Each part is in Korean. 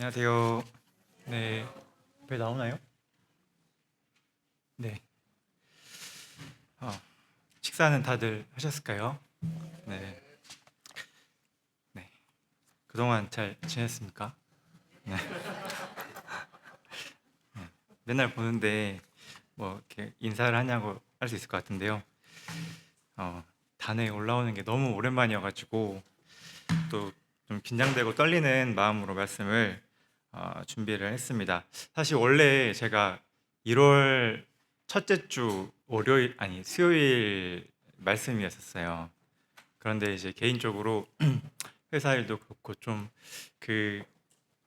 안녕하세요. 네, 배 나오나요? 네. 어, 식사는 다들 하셨을까요? 네, 네. 그동안 잘 지냈습니까? 네. 맨날 보는데 뭐 이렇게 인사를 하냐고 할 수 있을 것 같은데요. 단에 올라오는 게 너무 오랜만이어가지고 또 좀 긴장되고 떨리는 마음으로 말씀을 준비를 했습니다. 사실 원래 제가 1월 첫째 주 월요일 아니 수요일 말씀이었었어요. 그런데 이제 개인적으로 회사 일도 그렇고 좀 그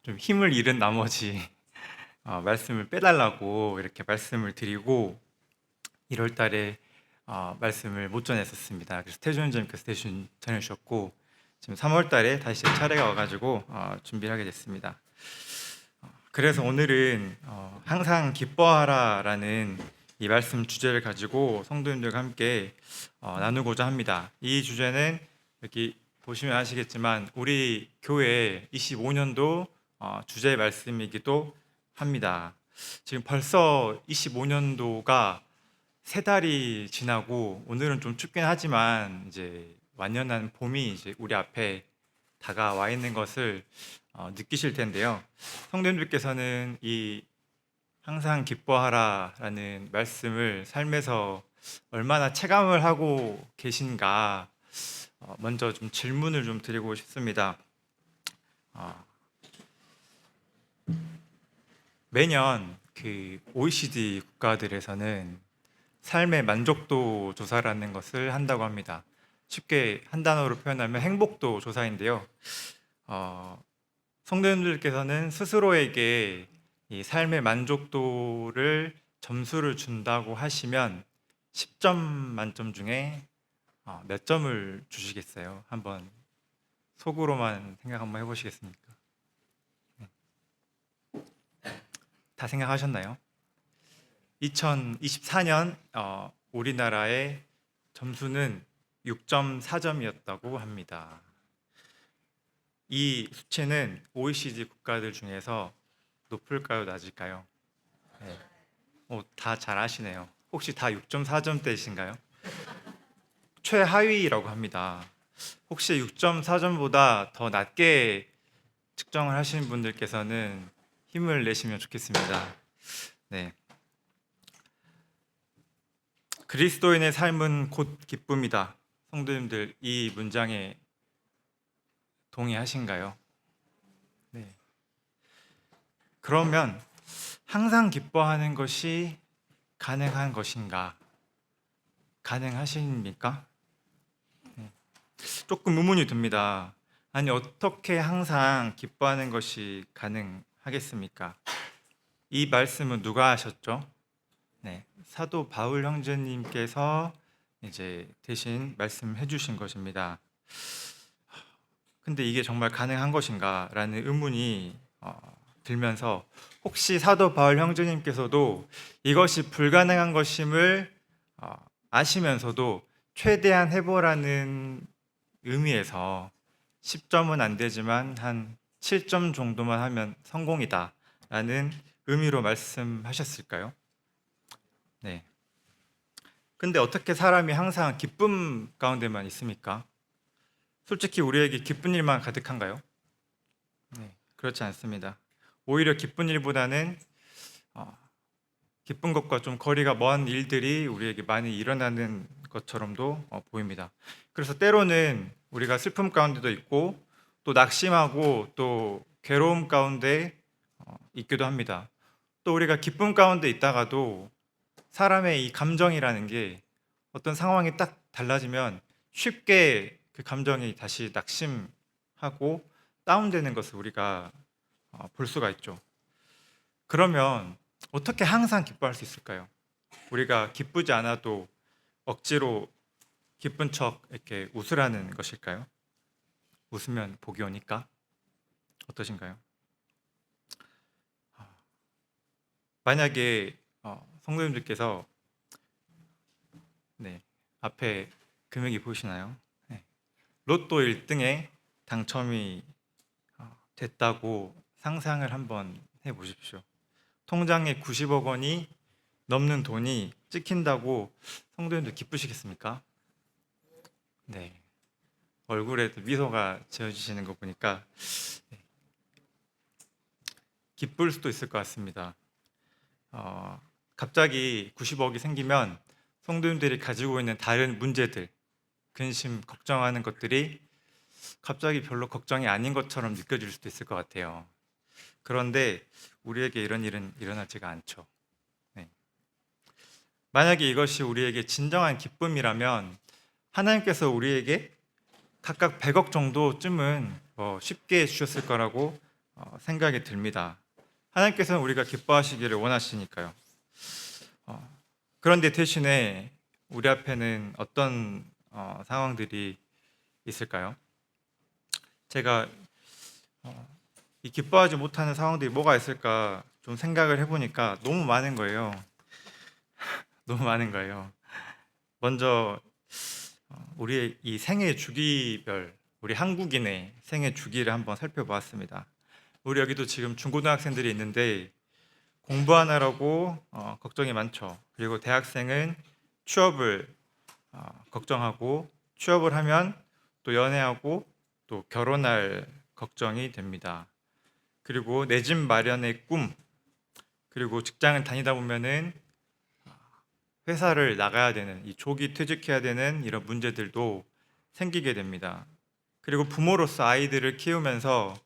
좀 힘을 잃은 나머지 말씀을 빼달라고 이렇게 말씀을 드리고 1월 달에 말씀을 못 전했었습니다. 그래서 태준님께서 대신 전해주셨고 지금 3월 달에 다시 제 차례가 와가지고 준비를 하게 됐습니다. 그래서 오늘은 항상 기뻐하라라는 이 말씀 주제를 가지고 성도님들과 함께 나누고자 합니다. 이 주제는 여기 보시면 아시겠지만 우리 교회 25년도 주제 말씀이기도 합니다. 지금 벌써 25년도가 세 달이 지나고 오늘은 좀 춥긴 하지만 이제 완연한 봄이 이제 우리 앞에 다가와 있는 것을 느끼실 텐데요. 성도님들께서는 이 항상 기뻐하라라는 말씀을 삶에서 얼마나 체감을 하고 계신가 먼저 좀 질문을 좀 드리고 싶습니다. 어, 매년 그 OECD 국가들에서는 삶의 만족도 조사라는 것을 한다고 합니다. 쉽게 한 단어로 표현하면 행복도 조사인데요. 어, 성도님들께서는 스스로에게 이 삶의 만족도를 점수를 준다고 하시면 10점 만점 중에 몇 점을 주시겠어요? 한번 속으로만 생각 한번 해보시겠습니까? 다 생각하셨나요? 2024년 우리나라의 점수는 6.4점이었다고 합니다. 이 수치는 OECD 국가들 중에서 높을까요, 낮을까요? 네. 다 잘 아시네요. 혹시 다 6.4점대이신가요? 최하위라고 합니다. 혹시 6.4점보다 더 낮게 측정을 하시는 분들께서는 힘을 내시면 좋겠습니다. 네. 그리스도인의 삶은 곧 기쁨이다. 성도님들 이 문장에 동의하신가요? 네. 그러면 항상 기뻐하는 것이 가능한 것인가? 가능하십니까? 네. 조금 의문이 듭니다. 아니, 어떻게 항상 기뻐하는 것이 가능하겠습니까? 이 말씀은 누가 하셨죠? 네. 사도 바울 형제님께서 이제 대신 말씀해 주신 것입니다. 근데 이게 정말 가능한 것인가? 라는 의문이 들면서 혹시 사도 바울 형제님께서도 이것이 불가능한 것임을 아시면서도 최대한 해보라는 의미에서 10점은 안 되지만 한 7점 정도만 하면 성공이다 라는 의미로 말씀하셨을까요? 네. 근데 어떻게 사람이 항상 기쁨 가운데만 있습니까? 솔직히 우리에게 기쁜 일만 가득한가요? 네, 그렇지 않습니다. 오히려 기쁜 일보다는 어, 기쁜 것과 좀 거리가 먼 일들이 우리에게 많이 일어나는 것처럼도 보입니다. 그래서 때로는 우리가 슬픔 가운데도 있고 또 낙심하고 또 괴로움 가운데 있기도 합니다. 또 우리가 기쁨 가운데 있다가도 사람의 이 감정이라는 게 어떤 상황이 딱 달라지면 쉽게 그 감정이 다시 낙심하고 다운되는 것을 우리가 볼 수가 있죠. 그러면 어떻게 항상 기뻐할 수 있을까요? 우리가 기쁘지 않아도 억지로 기쁜 척 이렇게 웃으라는 것일까요? 웃으면 복이 오니까 어떠신가요? 만약에 성도님들께서 네, 앞에 금액이 보이시나요? 네, 로또 1등에 당첨이 됐다고 상상을 한번 해보십시오. 통장에 90억 원이 넘는 돈이 찍힌다고 성도님들 기쁘시겠습니까? 네. 얼굴에 미소가 지어지시는 거 보니까 기쁠 수도 있을 것 같습니다. 갑자기 90억이 생기면 성도님들이 가지고 있는 다른 문제들, 근심, 걱정하는 것들이 갑자기 별로 걱정이 아닌 것처럼 느껴질 수도 있을 것 같아요. 그런데 우리에게 이런 일은 일어나지가 않죠. 네. 만약에 이것이 우리에게 진정한 기쁨이라면 하나님께서 우리에게 각각 100억 정도쯤은 쉽게 주셨을 거라고 생각이 듭니다. 하나님께서는 우리가 기뻐하시기를 원하시니까요. 그런데 대신에 우리 앞에는 어떤 상황들이 있을까요? 제가 이 기뻐하지 못하는 상황들이 뭐가 있을까 좀 생각을 해보니까 너무 많은 거예요. 너무 많은 거예요. 먼저 우리의 이 생애 주기별, 우리 한국인의 생애 주기를 한번 살펴보았습니다. 우리 여기도 지금 중고등학생들이 있는데 공부하느라고 걱정이 많죠. 그리고 대학생은 취업을 걱정하고 취업을 하면 또 연애하고 또 결혼할 걱정이 됩니다. 그리고 내 집 마련의 꿈, 그리고 직장을 다니다 보면은 회사를 나가야 되는, 이 조기 퇴직해야 되는 이런 문제들도 생기게 됩니다. 그리고 부모로서 아이들을 키우면서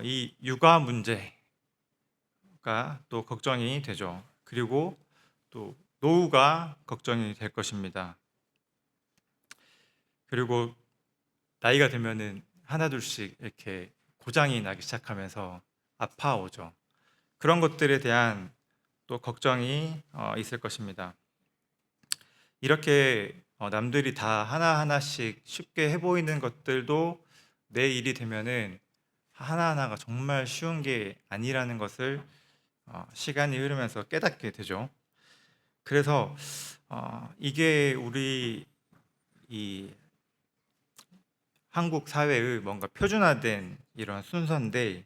이 육아 문제가 또 걱정이 되죠. 그리고 또 노후가 걱정이 될 것입니다. 그리고 나이가 들면은 하나둘씩 이렇게 고장이 나기 시작하면서 아파오죠. 그런 것들에 대한 또 걱정이 있을 것입니다. 이렇게 남들이 다 하나하나씩 쉽게 해보이는 것들도 내 일이 되면은 하나하나가 정말 쉬운 게 아니라는 것을 시간이 흐르면서 깨닫게 되죠. 그래서 이게 우리 이 한국 사회의 뭔가 표준화된 이런 순서인데,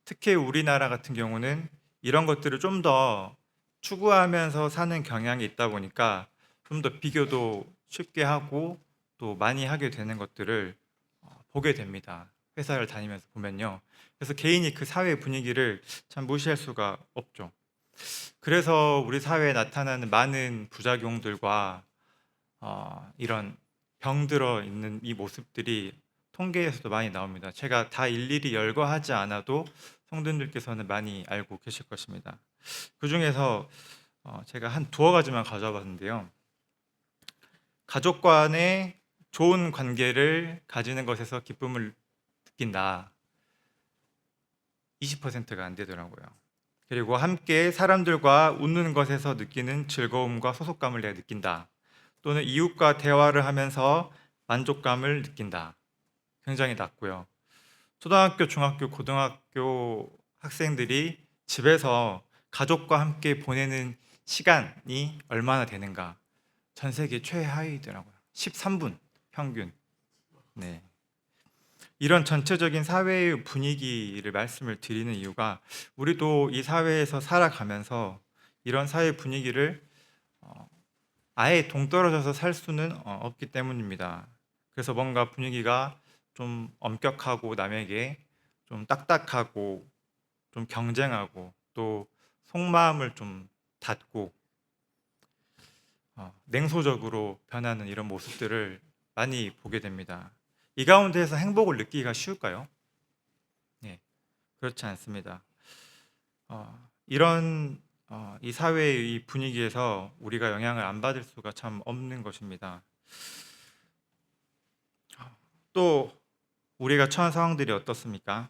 특히 우리나라 같은 경우는 이런 것들을 좀 더 추구하면서 사는 경향이 있다 보니까 좀 더 비교도 쉽게 하고 또 많이 하게 되는 것들을 보게 됩니다. 회사를 다니면서 보면요. 그래서 개인이 그 사회 분위기를 참 무시할 수가 없죠. 그래서 우리 사회에 나타나는 많은 부작용들과 이런 병들어 있는 이 모습들이 통계에서도 많이 나옵니다. 제가 다 일일이 열거하지 않아도 성도님들께서는 많이 알고 계실 것입니다. 그 중에서 제가 한 두어 가지만 가져와 봤는데요. 가족 간의 좋은 관계를 가지는 것에서 기쁨을 느낀다. 20%가 안 되더라고요. 그리고 함께 사람들과 웃는 것에서 느끼는 즐거움과 소속감을 내가 느낀다. 또는 이웃과 대화를 하면서 만족감을 느낀다. 굉장히 낮고요. 초등학교, 중학교, 고등학교 학생들이 집에서 가족과 함께 보내는 시간이 얼마나 되는가? 전 세계 최하위더라고요. 13분 평균. 네. 이런 전체적인 사회의 분위기를 말씀을 드리는 이유가 우리도 이 사회에서 살아가면서 이런 사회 분위기를 아예 동떨어져서 살 수는 없기 때문입니다. 그래서 뭔가 분위기가 좀 엄격하고 남에게 좀 딱딱하고 좀 경쟁하고 또 속마음을 좀 닫고 냉소적으로 변하는 이런 모습들을 많이 보게 됩니다. 이 가운데에서 행복을 느끼기가 쉬울까요? 네, 그렇지 않습니다. 이런 이 사회의 이 분위기에서 우리가 영향을 안 받을 수가 참 없는 것입니다. 또 우리가 처한 상황들이 어떻습니까?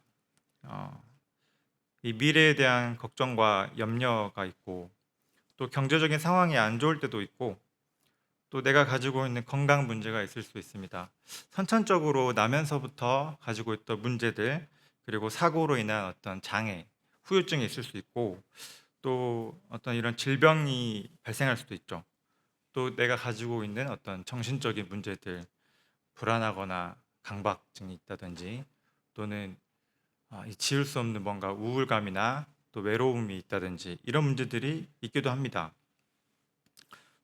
이 미래에 대한 걱정과 염려가 있고 또 경제적인 상황이 안 좋을 때도 있고 또 내가 가지고 있는 건강 문제가 있을 수 있습니다. 선천적으로 나면서부터 가지고 있던 문제들, 그리고 사고로 인한 어떤 장애, 후유증이 있을 수 있고 또 어떤 이런 질병이 발생할 수도 있죠. 또 내가 가지고 있는 어떤 정신적인 문제들, 불안하거나 강박증이 있다든지 또는 이 지울 수 없는 뭔가 우울감이나 또 외로움이 있다든지 이런 문제들이 있기도 합니다.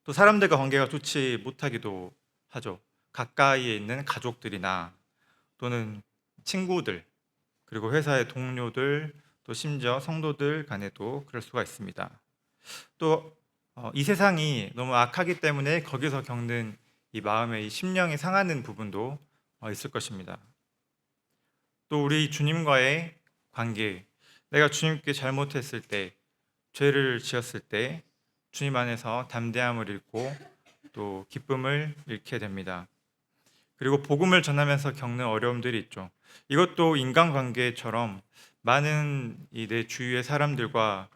또 사람들과 관계가 좋지 못하기도 하죠. 가까이에 있는 가족들이나 또는 친구들, 그리고 회사의 동료들, 또 심지어 성도들 간에도 그럴 수가 있습니다. 또 이 세상이 너무 악하기 때문에 거기서 겪는 이 마음의 이 심령이 상하는 부분도 있을 것입니다. 또 우리 주님과의 관계, 내가 주님께 잘못했을 때, 죄를 지었을 때 주님 안에서 담대함을 잃고 또 기쁨을 잃게 됩니다. 그리고 복음을 전하면서 겪는 어려움들이 있죠. 이것도 인간관계처럼 많은 이 내 주위의 사람들과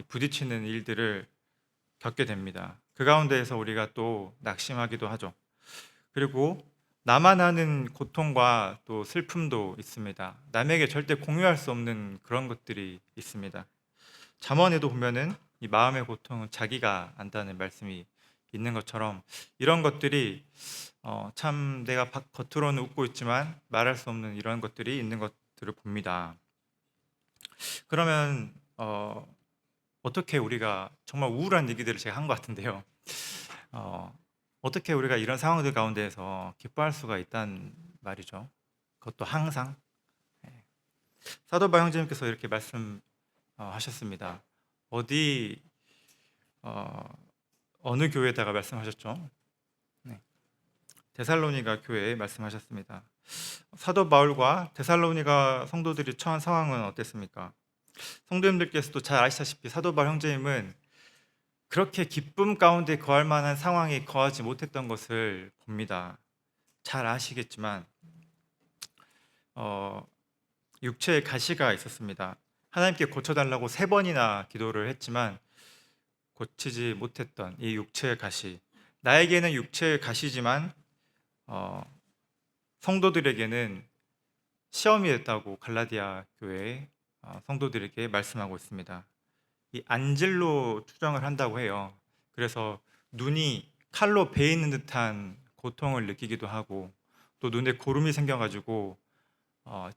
부딪히는 일들을 겪게 됩니다. 그 가운데에서 우리가 또 낙심하기도 하죠. 그리고 나만 아는 고통과 또 슬픔도 있습니다. 남에게 절대 공유할 수 없는 그런 것들이 있습니다. 잠언에도 보면은 이 마음의 고통은 자기가 안다는 말씀이 있는 것처럼 이런 것들이 참 내가 겉으로는 웃고 있지만 말할 수 없는 이런 것들이 있는 것들을 봅니다. 그러면 어떻게 우리가 정말 우울한 얘기들을 제가 한 것 같은데요. 어떻게 우리가 이런 상황들 가운데에서 기뻐할 수가 있단 말이죠. 그것도 항상. 예. 사도 바울 형제님께서 이렇게 말씀하셨습니다. 어디 어, 어느 교회에다가 말씀하셨죠? 네. 데살로니가 교회에 말씀하셨습니다. 사도 바울과 데살로니가 성도들이 처한 상황은 어땠습니까? 성도님들께서도 잘 아시다시피 사도 바울 형제님은 그렇게 기쁨 가운데 거할 만한 상황에 거하지 못했던 것을 봅니다. 잘 아시겠지만 어, 육체에 가시가 있었습니다. 하나님께 고쳐달라고 3번이나 기도를 했지만 고치지 못했던 이 육체의 가시. 나에게는 육체의 가시지만 어, 성도들에게는 시험이 됐다고 갈라디아 교회 성도들에게 말씀하고 있습니다. 이 안질로 추정을 한다고 해요. 그래서 눈이 칼로 베이는 듯한 고통을 느끼기도 하고 또 눈에 고름이 생겨가지고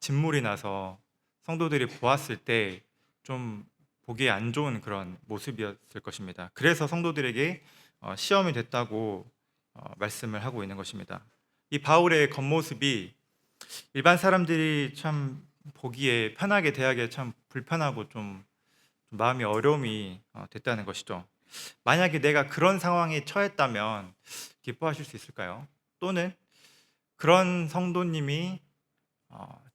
진물이 나서 성도들이 보았을 때 좀 보기 안 좋은 그런 모습이었을 것입니다. 그래서 성도들에게 시험이 됐다고 말씀을 하고 있는 것입니다. 이 바울의 겉모습이 일반 사람들이 참 보기에 편하게 대하기에 참 불편하고 좀 마음이 어려움이 됐다는 것이죠. 만약에 내가 그런 상황에 처했다면 기뻐하실 수 있을까요? 또는 그런 성도님이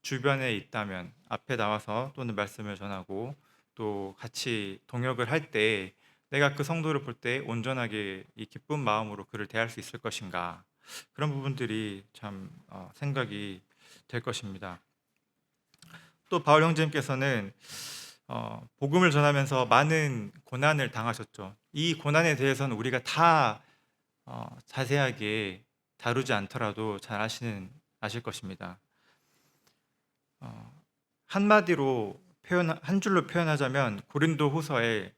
주변에 있다면 앞에 나와서 또는 말씀을 전하고 또 같이 동역을 할 때 내가 그 성도를 볼 때 온전하게 이 기쁜 마음으로 그를 대할 수 있을 것인가, 그런 부분들이 참 생각이 될 것입니다. 또 바울 형제님께서는 복음을 전하면서 많은 고난을 당하셨죠. 이 고난에 대해서는 우리가 다 자세하게 다루지 않더라도 잘 아실 것입니다. 한마디로 한 줄로 표현하자면 고린도 후서에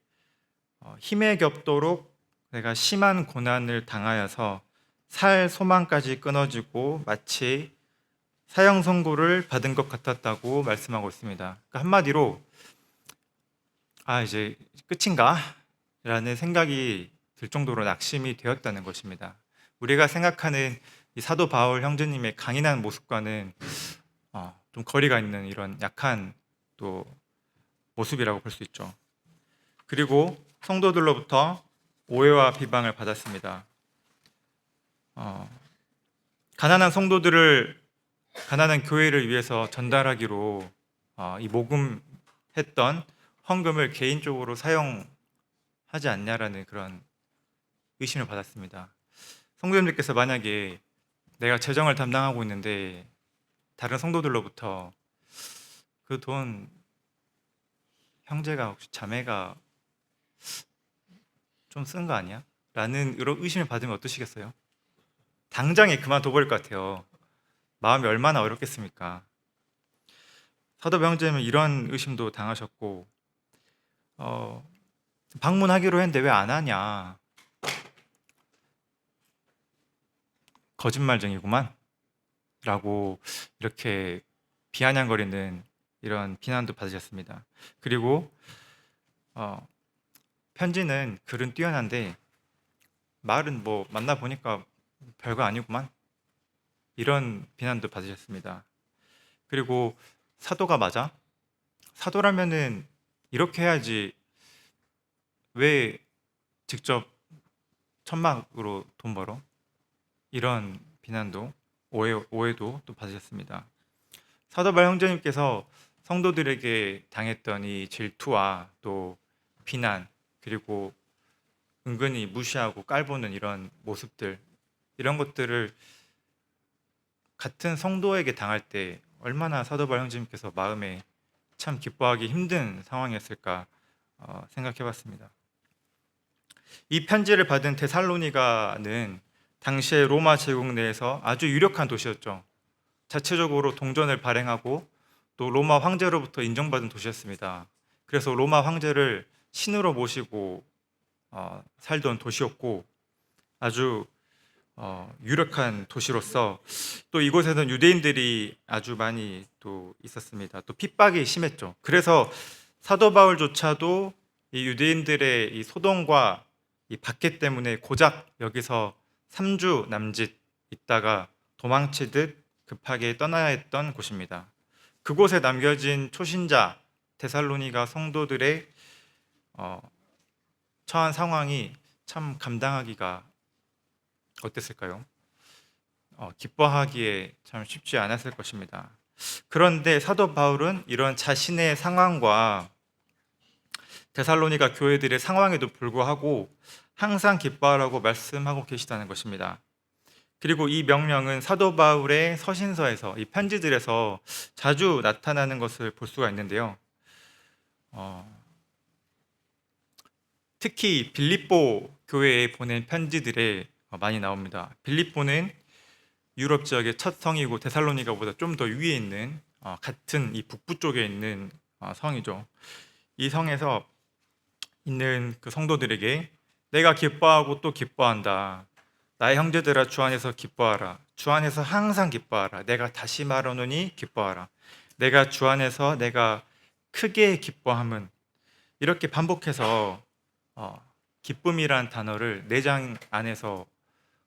힘에 겹도록 내가 심한 고난을 당하여서 살 소망까지 끊어지고 마치 사형 선고를 받은 것 같았다고 말씀하고 있습니다. 그러니까 한마디로 이제 끝인가? 라는 생각이 들 정도로 낙심이 되었다는 것입니다. 우리가 생각하는 이 사도 바울 형제님의 강인한 모습과는 좀 거리가 있는 이런 약한 또 모습이라고 볼 수 있죠. 그리고 성도들로부터 오해와 비방을 받았습니다. 가난한 성도들을, 가난한 교회를 위해서 전달하기로 이 모금했던 헌금을 개인적으로 사용하지 않냐라는 그런 의심을 받았습니다. 성도님들께서 만약에 내가 재정을 담당하고 있는데 다른 성도들로부터 그 돈 형제가 혹시 자매가 좀 쓴 거 아니야? 라는 이런 의심을 받으면 어떠시겠어요? 당장에 그만둬버릴 것 같아요. 마음이 얼마나 어렵겠습니까? 사도 형제는 이런 의심도 당하셨고 방문하기로 했는데 왜 안 하냐, 거짓말쟁이구만 라고 이렇게 비아냥거리는 이런 비난도 받으셨습니다. 그리고 편지는 글은 뛰어난데 말은 뭐 만나보니까 별거 아니구만, 이런 비난도 받으셨습니다. 그리고 사도가 맞아? 사도라면은 이렇게 해야지, 왜 직접 천막으로 돈 벌어? 이런 비난도, 오해도 또 받으셨습니다. 사도발 형제님께서 성도들에게 당했던 이 질투와 또 비난, 그리고 은근히 무시하고 깔보는 이런 모습들, 이런 것들을 같은 성도에게 당할 때 얼마나 사도발 형제님께서 마음에 참 기뻐하기 힘든 상황이었을까 생각해 봤습니다. 이 편지를 받은 데살로니가는 당시의 로마 제국 내에서 아주 유력한 도시였죠. 자체적으로 동전을 발행하고 또 로마 황제로부터 인정받은 도시였습니다. 그래서 로마 황제를 신으로 모시고 살던 도시였고, 아주 유력한 도시로서 또 이곳에는 유대인들이 아주 많이 또 있었습니다. 또 핍박이 심했죠. 그래서 사도 바울조차도 이 유대인들의 이 소동과 이 박해 때문에 고작 여기서 3주 남짓 있다가 도망치듯 급하게 떠나야 했던 곳입니다. 그곳에 남겨진 초신자 데살로니가 성도들의 처한 상황이 참 감당하기가 어땠을까요? 기뻐하기에 참 쉽지 않았을 것입니다. 그런데 사도 바울은 이런 자신의 상황과 데살로니가 교회들의 상황에도 불구하고 항상 기뻐하라고 말씀하고 계시다는 것입니다. 그리고 이 명령은 사도 바울의 서신서에서, 이 편지들에서 자주 나타나는 것을 볼 수가 있는데요. 특히 빌립보 교회에 보낸 편지들에 많이 나옵니다. 빌립보는 유럽 지역의 첫 성이고 데살로니가보다 좀 더 위에 있는 같은 이 북부 쪽에 있는 성이죠. 이 성에서 있는 그 성도들에게 내가 기뻐하고 또 기뻐한다. 나의 형제들아 주 안에서 기뻐하라. 주 안에서 항상 기뻐하라. 내가 다시 말하노니 기뻐하라. 내가 주 안에서 내가 크게 기뻐함은, 이렇게 반복해서 기쁨이란 단어를 4장 안에서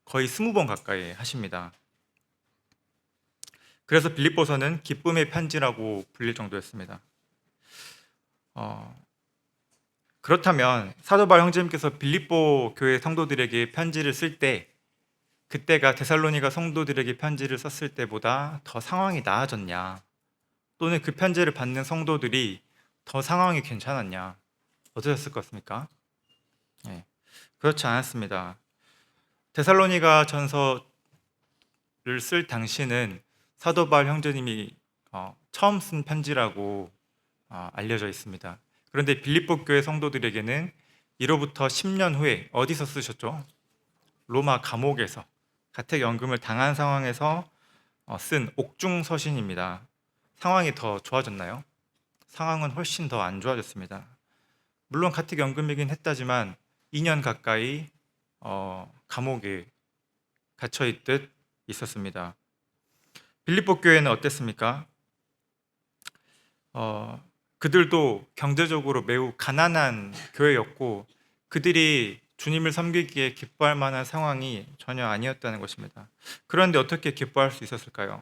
거의 20번 가까이 하십니다. 그래서 빌립보서는 기쁨의 편지라고 불릴 정도였습니다. 그렇다면 사도 바울 형제님께서 빌립보 교회 성도들에게 편지를 쓸 때, 그때가 데살로니가 성도들에게 편지를 썼을 때보다 더 상황이 나아졌냐, 또는 그 편지를 받는 성도들이 더 상황이 괜찮았냐, 어떠셨을 것 같습니까? 네, 그렇지 않았습니다. 데살로니가 전서를 쓸 당시는 사도 바울 형제님이 처음 쓴 편지라고 알려져 있습니다. 그런데 빌립보 교회 성도들에게는 이로부터 10년 후에 어디서 쓰셨죠? 로마 감옥에서 가택연금을 당한 상황에서 쓴 옥중 서신입니다. 상황이 더 좋아졌나요? 상황은 훨씬 더 안 좋아졌습니다. 물론 가택연금이긴 했다지만 2년 가까이 감옥에 갇혀 있듯 있었습니다. 빌립보 교회는 어땠습니까? 그들도 경제적으로 매우 가난한 교회였고, 그들이 주님을 섬기기에 기뻐할 만한 상황이 전혀 아니었다는 것입니다. 그런데 어떻게 기뻐할 수 있었을까요?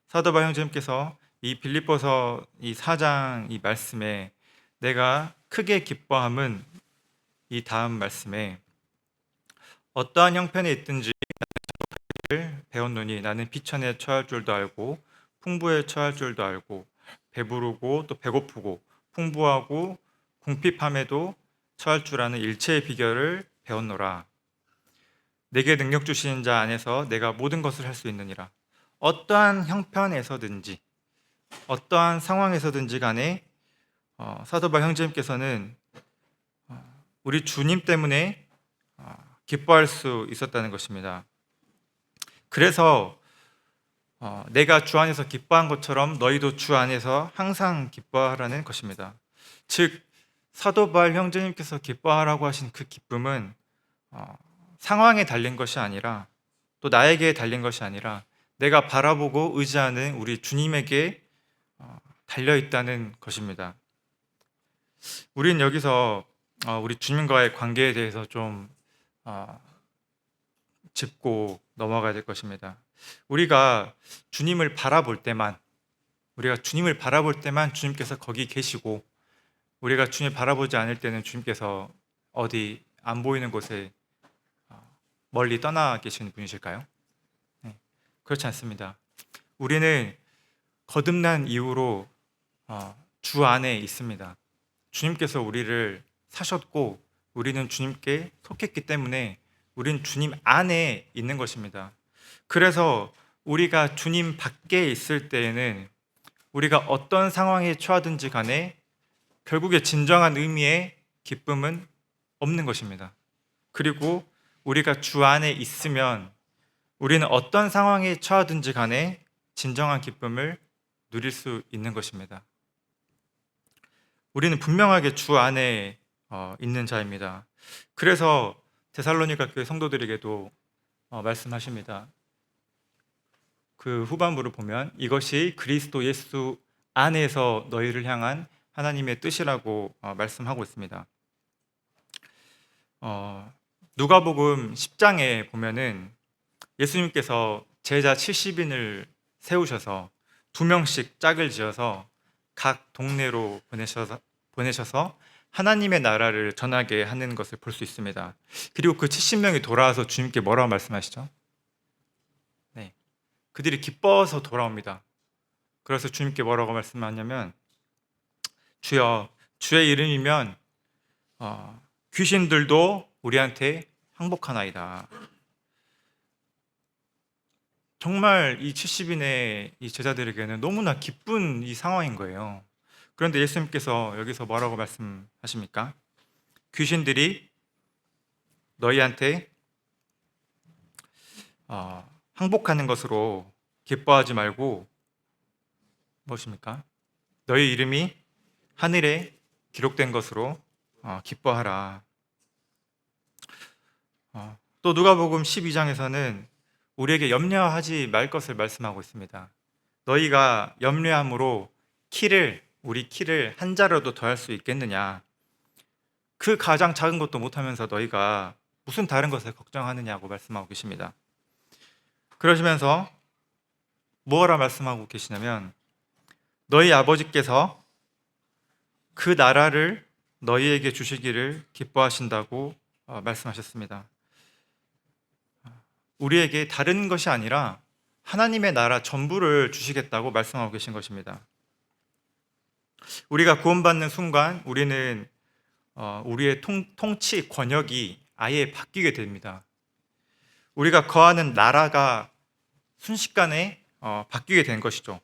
사도 바울 형제님께서 이 빌립보서 이 4장 이 말씀에 내가 크게 기뻐함은, 이 다음 말씀에 어떠한 형편에 있든지 배웠노니 나는 비천에 처할 줄도 알고 풍부에 처할 줄도 알고 배부르고 또 배고프고 풍부하고 궁핍함에도 처할 줄 아는 일체의 비결을 배웠노라. 내게 능력 주시는 자 안에서 내가 모든 것을 할 수 있느니라. 어떠한 형편에서든지 어떠한 상황에서든지 간에 사도 바울 형제님께서는 우리 주님 때문에 기뻐할 수 있었다는 것입니다. 그래서 내가 주 안에서 기뻐한 것처럼 너희도 주 안에서 항상 기뻐하라는 것입니다. 즉 사도 바울 형제님께서 기뻐하라고 하신 그 기쁨은 상황에 달린 것이 아니라, 또 나에게 달린 것이 아니라 내가 바라보고 의지하는 우리 주님에게 달려 있다는 것입니다. 우리는 여기서 우리 주님과의 관계에 대해서 좀 짚고 넘어가야 될 것입니다. 우리가 주님을 바라볼 때만 주님께서 거기 계시고, 우리가 주님 바라보지 않을 때는 주님께서 어디 안 보이는 곳에 멀리 떠나 계시는 분이실까요? 네, 그렇지 않습니다. 우리는 거듭난 이후로 주 안에 있습니다. 주님께서 우리를 사셨고 우리는 주님께 속했기 때문에 우리는 주님 안에 있는 것입니다. 그래서 우리가 주님 밖에 있을 때에는 우리가 어떤 상황에 처하든지 간에 결국에 진정한 의미의 기쁨은 없는 것입니다. 그리고 우리가 주 안에 있으면 우리는 어떤 상황에 처하든지 간에 진정한 기쁨을 누릴 수 있는 것입니다. 우리는 분명하게 주 안에 있는 자입니다. 그래서 데살로니가 교회 성도들에게도 말씀하십니다. 그 후반부를 보면 이것이 그리스도 예수 안에서 너희를 향한 하나님의 뜻이라고 말씀하고 있습니다. 누가복음 10장에 보면은 예수님께서 제자 70인을 세우셔서 2명씩 짝을 지어서 각 동네로 보내셔서 하나님의 나라를 전하게 하는 것을 볼 수 있습니다. 그리고 그 70명이 돌아와서 주님께 뭐라고 말씀하시죠? 네, 그들이 기뻐서 돌아옵니다. 그래서 주님께 뭐라고 말씀하냐면, 주여, 주의 이름이면 귀신들도 우리한테 항복하나이다. 정말 이 70인의 이 제자들에게는 너무나 기쁜 이 상황인 거예요. 그런데 예수님께서 여기서 뭐라고 말씀하십니까? 귀신들이 너희한테 항복하는 것으로 기뻐하지 말고 무엇입니까? 너희 이름이 하늘에 기록된 것으로 기뻐하라. 또 누가복음 12장에서는 우리에게 염려하지 말 것을 말씀하고 있습니다. 너희가 염려함으로 우리 키를 한 자라도 더할 수 있겠느냐? 그 가장 작은 것도 못하면서 너희가 무슨 다른 것을 걱정하느냐고 말씀하고 계십니다. 그러시면서 뭐라 말씀하고 계시냐면, 너희 아버지께서 그 나라를 너희에게 주시기를 기뻐하신다고 말씀하셨습니다. 우리에게 다른 것이 아니라 하나님의 나라 전부를 주시겠다고 말씀하고 계신 것입니다. 우리가 구원받는 순간 우리는 우리의 통치 권역이 아예 바뀌게 됩니다. 우리가 거하는 나라가 순식간에 바뀌게 된 것이죠.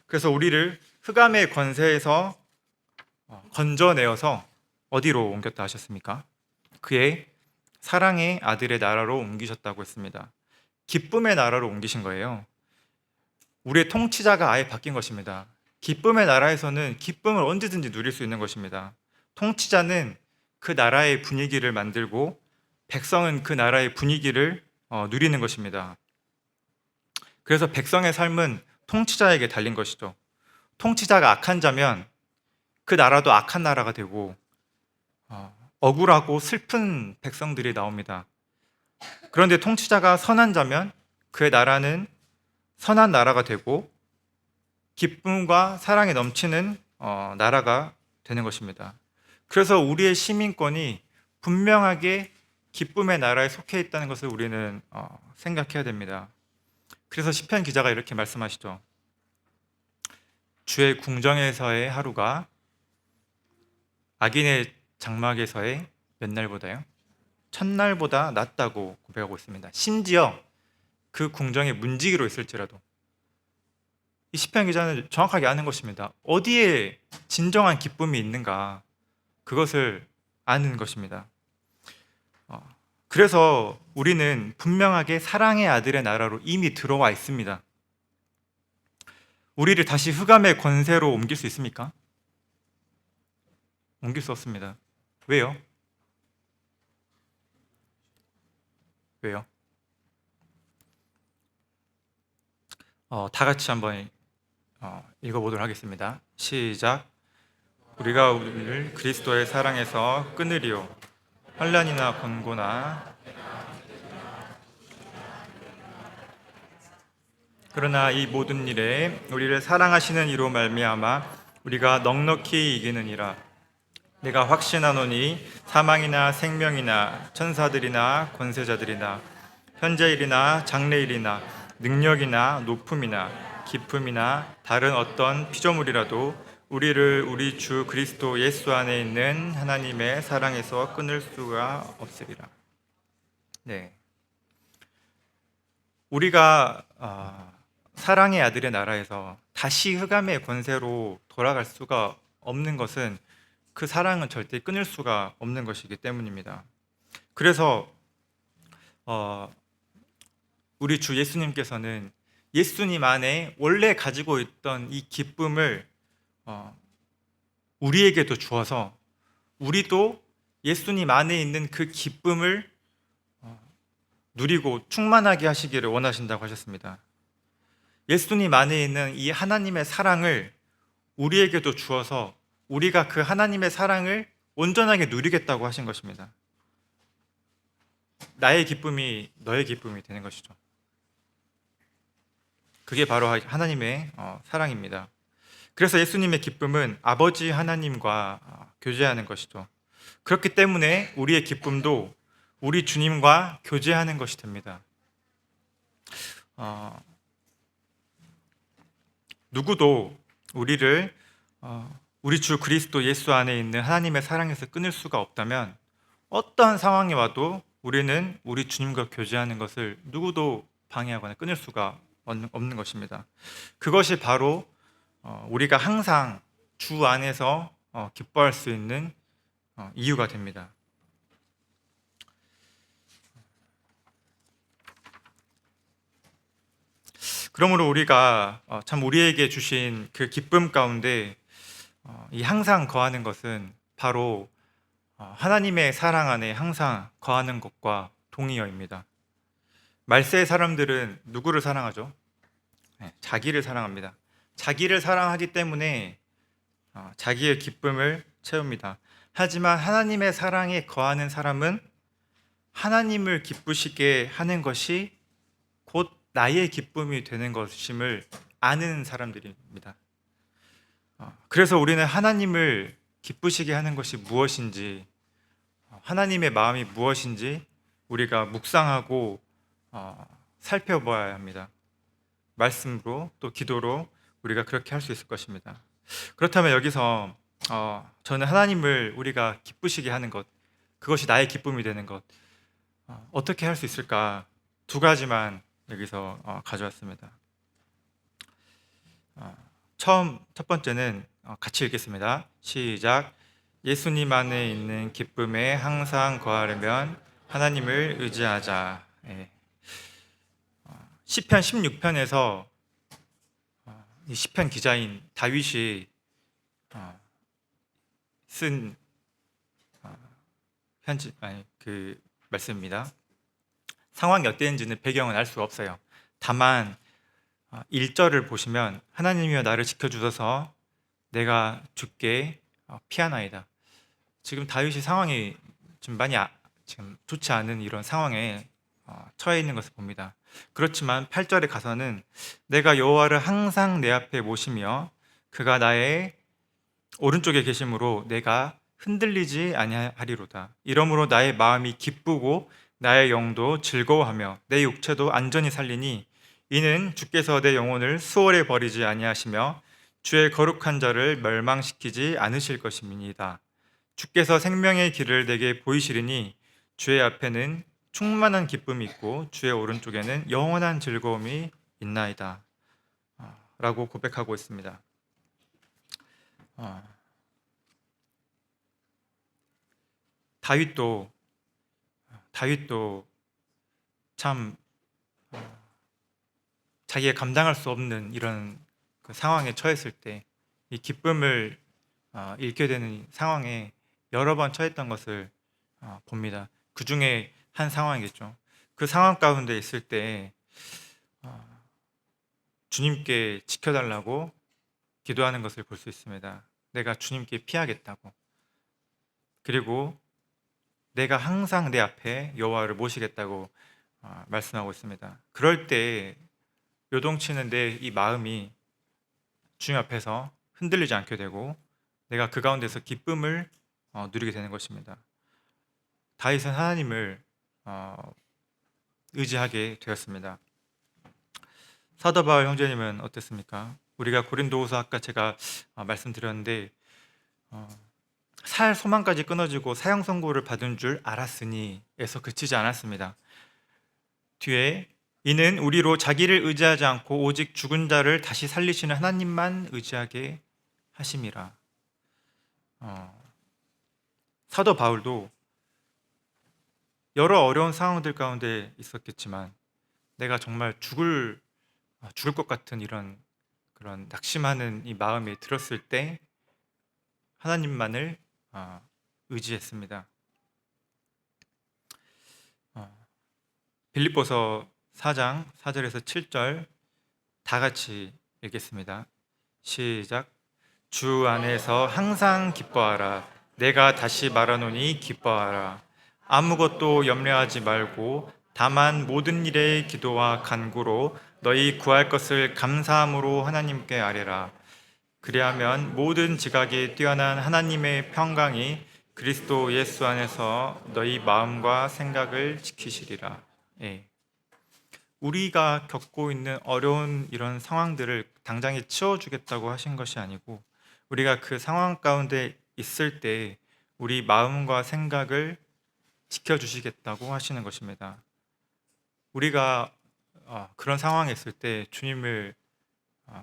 그래서 우리를 흑암의 권세에서 건져내어서 어디로 옮겼다 하셨습니까? 그의 사랑의 아들의 나라로 옮기셨다고 했습니다. 기쁨의 나라로 옮기신 거예요. 우리의 통치자가 아예 바뀐 것입니다. 기쁨의 나라에서는 기쁨을 언제든지 누릴 수 있는 것입니다. 통치자는 그 나라의 분위기를 만들고 백성은 그 나라의 분위기를 누리는 것입니다. 그래서 백성의 삶은 통치자에게 달린 것이죠. 통치자가 악한 자면 그 나라도 악한 나라가 되고 억울하고 슬픈 백성들이 나옵니다. 그런데 통치자가 선한 자면 그의 나라는 선한 나라가 되고 기쁨과 사랑이 넘치는 나라가 되는 것입니다. 그래서 우리의 시민권이 분명하게 기쁨의 나라에 속해 있다는 것을 우리는 생각해야 됩니다. 그래서 시편 기자가 이렇게 말씀하시죠. 주의 궁정에서의 하루가 악인의 장막에서의 몇 날보다요? 첫날보다 낫다고 고백하고 있습니다. 심지어 그 궁정에 문지기로 있을지라도. 이 시편 기자는 정확하게 아는 것입니다. 어디에 진정한 기쁨이 있는가, 그것을 아는 것입니다. 그래서 우리는 분명하게 사랑의 아들의 나라로 이미 들어와 있습니다. 우리를 다시 흑암의 권세로 옮길 수 있습니까? 옮길 수 없습니다. 왜요? 다 같이 한번 읽어보도록 하겠습니다. 시작. 우리가 우리를 그리스도의 사랑에서 끊으리요 환난이나 권고나 그러나 이 모든 일에 우리를 사랑하시는 이로 말미암아 우리가 넉넉히 이기느니라. 내가 확신하노니 사망이나 생명이나 천사들이나 권세자들이나 현재일이나 장래일이나 능력이나 높음이나 깊음이나 다른 어떤 피조물이라도 우리를 우리 주 그리스도 예수 안에 있는 하나님의 사랑에서 끊을 수가 없으리라. 네, 우리가 사랑의 아들의 나라에서 다시 흑암의 권세로 돌아갈 수가 없는 것은 그 사랑은 절대 끊을 수가 없는 것이기 때문입니다. 그래서 우리 주 예수님께서는 예수님 안에 원래 가지고 있던 이 기쁨을 우리에게도 주어서 우리도 예수님 안에 있는 그 기쁨을 누리고 충만하게 하시기를 원하신다고 하셨습니다. 예수님 안에 있는 이 하나님의 사랑을 우리에게도 주어서 우리가 그 하나님의 사랑을 온전하게 누리겠다고 하신 것입니다. 나의 기쁨이 너의 기쁨이 되는 것이죠. 그게 바로 하나님의 사랑입니다. 그래서 예수님의 기쁨은 아버지 하나님과 교제하는 것이죠. 그렇기 때문에 우리의 기쁨도 우리 주님과 교제하는 것이 됩니다. 누구도 우리를 우리 주 그리스도 예수 안에 있는 하나님의 사랑에서 끊을 수가 없다면 어떠한 상황이 와도 우리는 우리 주님과 교제하는 것을 누구도 방해하거나 끊을 수가 없는 것입니다. 그것이 바로 우리가 항상 주 안에서 기뻐할 수 있는 이유가 됩니다. 그러므로 우리가 참 우리에게 주신 그 기쁨 가운데 이 항상 거하는 것은 바로 하나님의 사랑 안에 항상 거하는 것과 동의어입니다. 말세의 사람들은 누구를 사랑하죠? 자기를 사랑합니다. 자기를 사랑하기 때문에 자기의 기쁨을 채웁니다. 하지만 하나님의 사랑에 거하는 사람은 하나님을 기쁘시게 하는 것이 곧 나의 기쁨이 되는 것임을 아는 사람들입니다. 그래서 우리는 하나님을 기쁘시게 하는 것이 무엇인지, 하나님의 마음이 무엇인지 우리가 묵상하고 살펴봐야 합니다. 말씀으로 또 기도로 우리가 그렇게 할 수 있을 것입니다. 그렇다면 여기서 저는 하나님을 우리가 기쁘시게 하는 것, 그것이 나의 기쁨이 되는 것, 어떻게 할 수 있을까? 두 가지만 여기서 가져왔습니다. 첫 번째는 같이 읽겠습니다. 시작. 예수님 안에 있는 기쁨에 항상 거하려면 하나님을 의지하자. 시편 16편에서 이 시편 기자인 다윗이 쓴 그 말씀입니다. 상황이 어땠는지는 배경은 알 수가 없어요. 다만 1절을 보시면 하나님이여 나를 지켜주셔서 내가 죽게 피하나이다. 지금 다윗이 상황이 좀 많이 지금 좋지 않은 이런 상황에 처해 있는 것을 봅니다. 그렇지만 8절에 가서는 내가 여호와를 항상 내 앞에 모시며 그가 나의 오른쪽에 계심으로 내가 흔들리지 아니하리로다. 이러므로 나의 마음이 기쁘고 나의 영도 즐거워하며 내 육체도 안전히 살리니 이는 주께서 내 영혼을 수월에 버리지 아니하시며 주의 거룩한 자를 멸망시키지 않으실 것임이니이다. 주께서 생명의 길을 내게 보이시리니 주의 앞에는 충만한 기쁨이 있고 주의 오른쪽에는 영원한 즐거움이 있나이다. 라고 고백하고 있습니다. 다윗도 참 자기가 감당할 수 없는 이런 그 상황에 처했을 때 이 기쁨을 잃게 되는 상황에 여러 번 처했던 것을 봅니다. 그 중에 한 상황이겠죠. 그 상황 가운데 있을 때 주님께 지켜달라고 기도하는 것을 볼 수 있습니다. 내가 주님께 피하겠다고. 그리고 내가 항상 내 앞에 여호와를 모시겠다고 말씀하고 있습니다. 그럴 때 요동치는 내 이 마음이 주님 앞에서 흔들리지 않게 되고 내가 그 가운데서 기쁨을 누리게 되는 것입니다. 다윗은 하나님을 의지하게 되었습니다. 사도 바울 형제님은 어땠습니까? 우리가 고린도후서 아까 제가 말씀드렸는데 살 소망까지 끊어지고 사형 선고를 받은 줄 알았으니에서 그치지 않았습니다. 뒤에 이는 우리로 자기를 의지하지 않고 오직 죽은 자를 다시 살리시는 하나님만 의지하게 하심이라. 사도 바울도 여러 어려운 상황들 가운데 있었겠지만 내가 정말 죽을 것 같은 이런 그런 낙심하는 이 마음이 들었을 때 하나님만을 의지했습니다. 빌립보서 4장 4절에서 7절 다 같이 읽겠습니다. 시작. 주 안에서 항상 기뻐하라. 내가 다시 말하노니 기뻐하라. 아무것도 염려하지 말고 다만 모든 일에 기도와 간구로 너희 구할 것을 감사함으로 하나님께 아뢰라. 그리하면 모든 지각이 뛰어난 하나님의 평강이 그리스도 예수 안에서 너희 마음과 생각을 지키시리라. 예. 우리가 겪고 있는 어려운 이런 상황들을 당장에 치워주겠다고 하신 것이 아니고 우리가 그 상황 가운데 있을 때 우리 마음과 생각을 지켜주시겠다고 하시는 것입니다. 우리가 그런 상황에 있을 때 주님을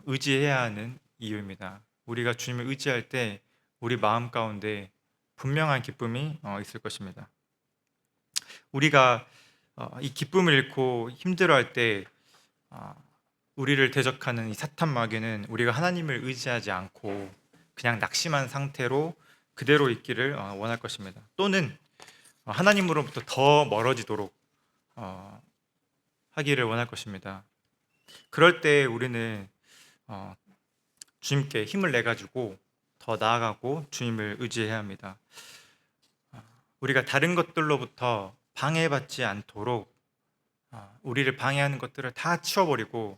의지해야 하는 이유입니다. 우리가 주님을 의지할 때 우리 마음 가운데 분명한 기쁨이 있을 것입니다. 우리가 이 기쁨을 잃고 힘들어할 때 우리를 대적하는 이 사탄 마귀는 우리가 하나님을 의지하지 않고 그냥 낙심한 상태로 그대로 있기를 원할 것입니다. 또는 하나님으로부터 더 멀어지도록 하기를 원할 것입니다. 그럴 때 우리는 주님께 힘을 내 가지고 더 나아가고 주님을 의지해야 합니다. 우리가 다른 것들로부터 방해받지 않도록 우리를 방해하는 것들을 다 치워버리고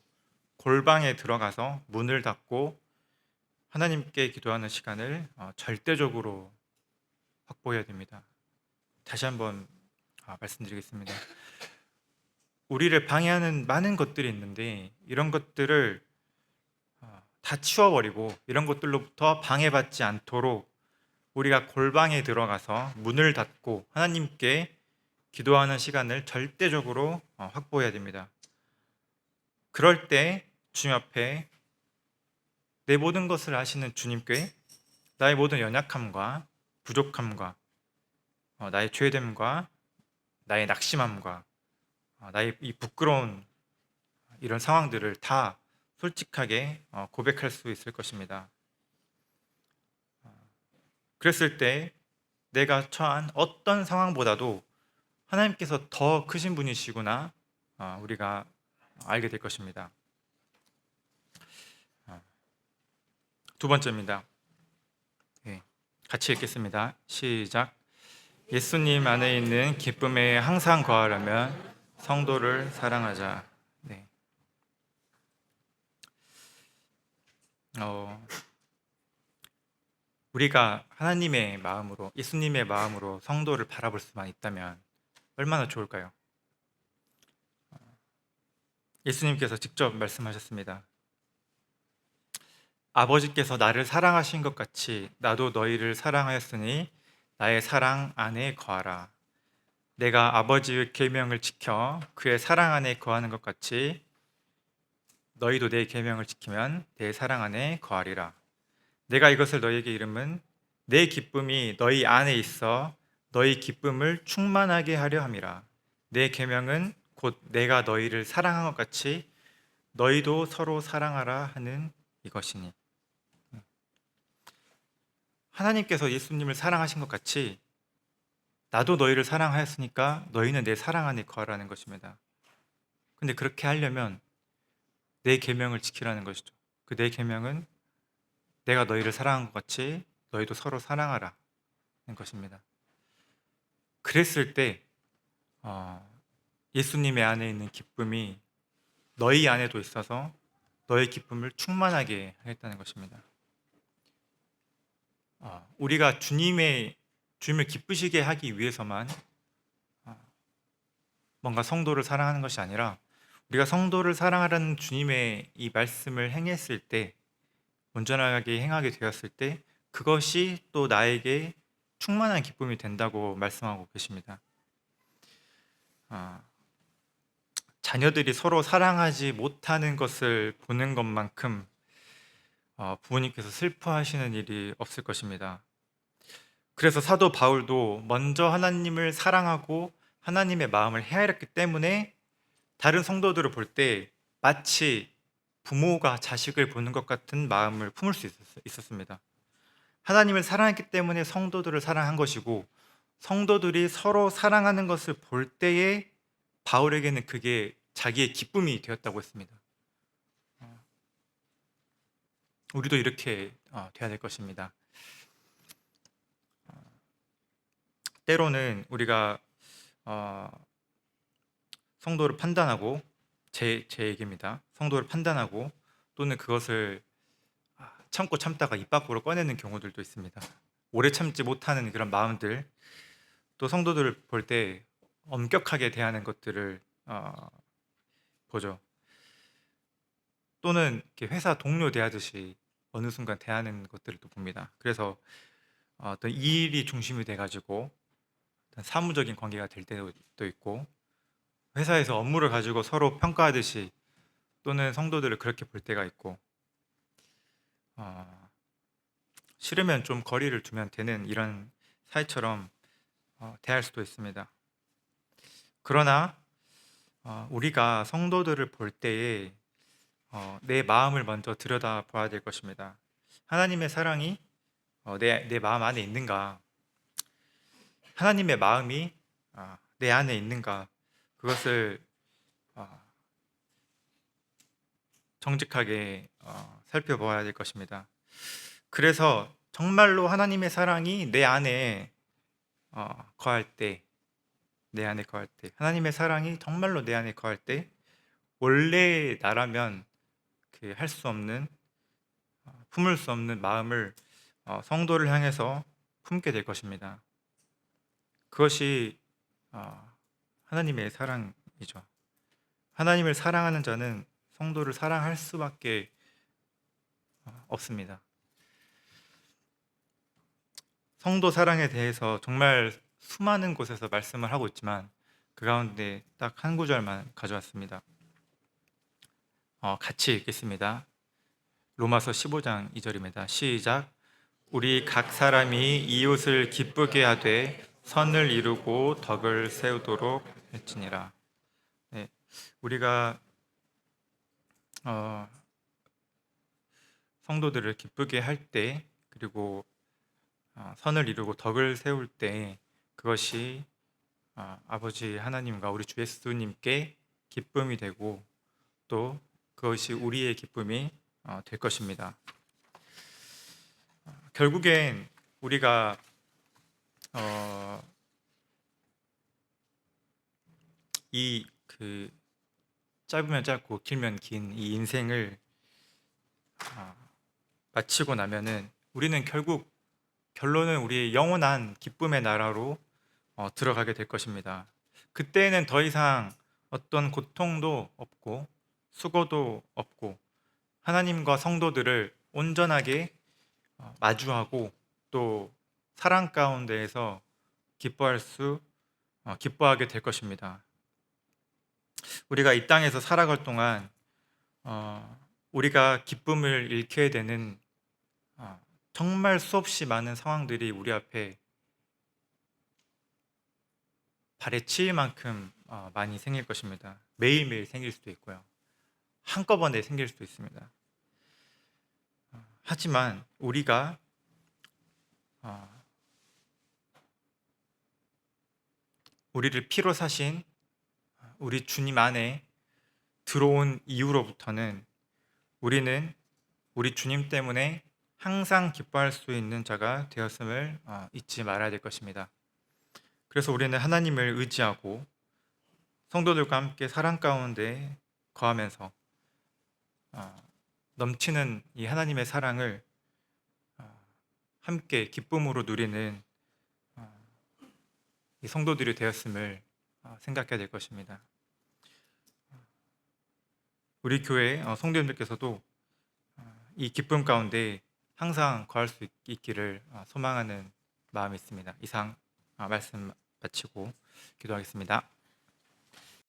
골방에 들어가서 문을 닫고 하나님께 기도하는 시간을 절대적으로 확보해야 됩니다. 다시 한번 말씀드리겠습니다. 우리를 방해하는 많은 것들이 있는데 이런 것들을 다 치워버리고 이런 것들로부터 방해받지 않도록 우리가 골방에 들어가서 문을 닫고 하나님께 기도하는 시간을 절대적으로 확보해야 됩니다. 그럴 때 주님 앞에 내 모든 것을 아시는 주님께 나의 모든 연약함과 부족함과 나의 죄됨과 나의 낙심함과 나의 이 부끄러운 이런 상황들을 다 솔직하게 고백할 수 있을 것입니다. 그랬을 때 내가 처한 어떤 상황보다도 하나님께서 더 크신 분이시구나 우리가 알게 될 것입니다. 두 번째입니다. 같이 읽겠습니다. 시작. 예수님 안에 있는 기쁨에 항상 거하려면 성도를 사랑하자. 네. 우리가 하나님의 마음으로 예수님의 마음으로 성도를 바라볼 수만 있다면 얼마나 좋을까요? 예수님께서 직접 말씀하셨습니다. 아버지께서 나를 사랑하신 것 같이 나도 너희를 사랑하였으니 나의 사랑 안에 거하라. 내가 아버지의 계명을 지켜 그의 사랑 안에 거하는 것 같이 너희도 내 계명을 지키면 내 사랑 안에 거하리라. 내가 이것을 너희에게 이름은 내 기쁨이 너희 안에 있어 너희 기쁨을 충만하게 하려 함이라. 내 계명은 곧 내가 너희를 사랑한 것 같이 너희도 서로 사랑하라 하는 이것이니. 하나님께서 예수님을 사랑하신 것 같이 나도 너희를 사랑하였으니까 너희는 내 사랑 안에 거하라는 것입니다. 근데 그렇게 하려면 내 계명을 지키라는 것이죠. 그 내 계명은 내가 너희를 사랑한 것 같이 너희도 서로 사랑하라 는 것입니다. 그랬을 때 예수님의 안에 있는 기쁨이 너희 안에도 있어서 너의 기쁨을 충만하게 하겠다는 것입니다. 우리가 주님을 기쁘시게 하기 위해서만 뭔가 성도를 사랑하는 것이 아니라 우리가 성도를 사랑하라는 주님의 이 말씀을 행했을 때, 온전하게 행하게 되었을 때 그것이 또 나에게 충만한 기쁨이 된다고 말씀하고 계십니다. 자녀들이 서로 사랑하지 못하는 것을 보는 것만큼 부모님께서 슬퍼하시는 일이 없을 것입니다. 그래서 사도 바울도 먼저 하나님을 사랑하고 하나님의 마음을 헤아렸기 때문에 다른 성도들을 볼 때 마치 부모가 자식을 보는 것 같은 마음을 품을 수 있었습니다. 하나님을 사랑했기 때문에 성도들을 사랑한 것이고, 성도들이 서로 사랑하는 것을 볼 때에 바울에게는 그게 자기의 기쁨이 되었다고 했습니다. 우리도 이렇게 돼야 될 것입니다. 때로는 우리가 성도를 판단하고, 제 얘기입니다. 성도를 판단하고 또는 그것을 참고 참다가 입 밖으로 꺼내는 경우들도 있습니다. 오래 참지 못하는 그런 마음들, 또 성도들을 볼 때 엄격하게 대하는 것들을 보죠. 또는 이렇게 회사 동료 대하듯이 어느 순간 대하는 것들을 또 봅니다. 그래서 어떤 일이 중심이 돼가지고 어떤 사무적인 관계가 될 때도 있고, 회사에서 업무를 가지고 서로 평가하듯이 또는 성도들을 그렇게 볼 때가 있고, 싫으면 좀 거리를 두면 되는 이런 사이처럼 대할 수도 있습니다. 그러나 우리가 성도들을 볼 때에 내 마음을 먼저 들여다봐야 될 것입니다. 하나님의 사랑이 내 마음 안에 있는가? 하나님의 마음이 내 안에 있는가? 그것을 정직하게 살펴봐야 될 것입니다. 그래서 정말로 하나님의 사랑이 내 안에 거할 때, 하나님의 사랑이 정말로 내 안에 거할 때, 원래 나라면 그 할 수 없는, 품을 수 없는 마음을 성도를 향해서 품게 될 것입니다. 그것이 하나님의 사랑이죠. 하나님을 사랑하는 자는 성도를 사랑할 수밖에 없습니다. 성도 사랑에 대해서 정말 수많은 곳에서 말씀을 하고 있지만 그 가운데 딱 한 구절만 가져왔습니다. 같이 읽겠습니다. 로마서 15장 2절입니다. 시작. 우리 각 사람이 이웃을 기쁘게 하되 선을 이루고 덕을 세우도록 했지니라. 네, 우리가 성도들을 기쁘게 할 때, 그리고 선을 이루고 덕을 세울 때, 그것이 아버지 하나님과 우리 주 예수님께 기쁨이 되고 또 그것이 우리의 기쁨이 될 것입니다. 결국엔 우리가 이 짧으면 짧고 길면 긴 이 인생을 마치고 나면은 우리는 결론은 우리의 영원한 기쁨의 나라로 들어가게 될 것입니다. 그때는 더 이상 어떤 고통도 없고 수고도 없고 하나님과 성도들을 온전하게 마주하고 또 사랑 가운데에서 기뻐하게 될 것입니다. 우리가 이 땅에서 살아갈 동안 우리가 기쁨을 잃게 되는 정말 수없이 많은 상황들이 우리 앞에 발에 치일 만큼 많이 생길 것입니다. 매일매일 생길 수도 있고요. 한꺼번에 생길 수도 있습니다. 하지만 우리가 우리를 피로 사신 우리 주님 안에 들어온 이후로부터는 우리는 우리 주님 때문에 항상 기뻐할 수 있는 자가 되었음을 잊지 말아야 될 것입니다. 그래서 우리는 하나님을 의지하고 성도들과 함께 사랑 가운데 거하면서 넘치는 이 하나님의 사랑을 함께 기쁨으로 누리는 이 성도들이 되었음을 생각해야 될 것입니다. 우리 교회 성도님들께서도 이 기쁨 가운데 항상 거할 수 있기를 소망하는 마음이 있습니다. 이상 말씀 마치고 기도하겠습니다.